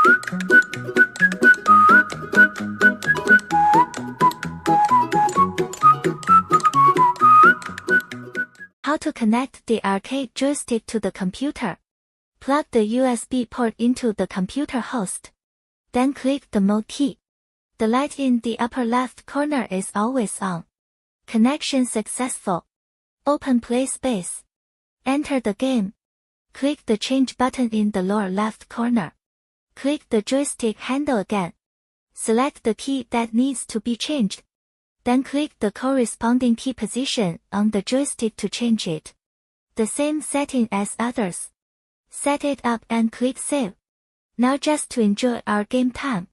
How to connect the arcade joystick to the computer. Plug the USB port into the computer host. Then click the mode key. The light in the upper left corner is always on. Connection successful. Open Play Space. Enter the game. Click the change button in the lower left corner. Click the joystick handle again. Select the key that needs to be changed. Then click the corresponding key position on the joystick to change it. The same setting as others. Set it up and click Save. Now just to enjoy our game time.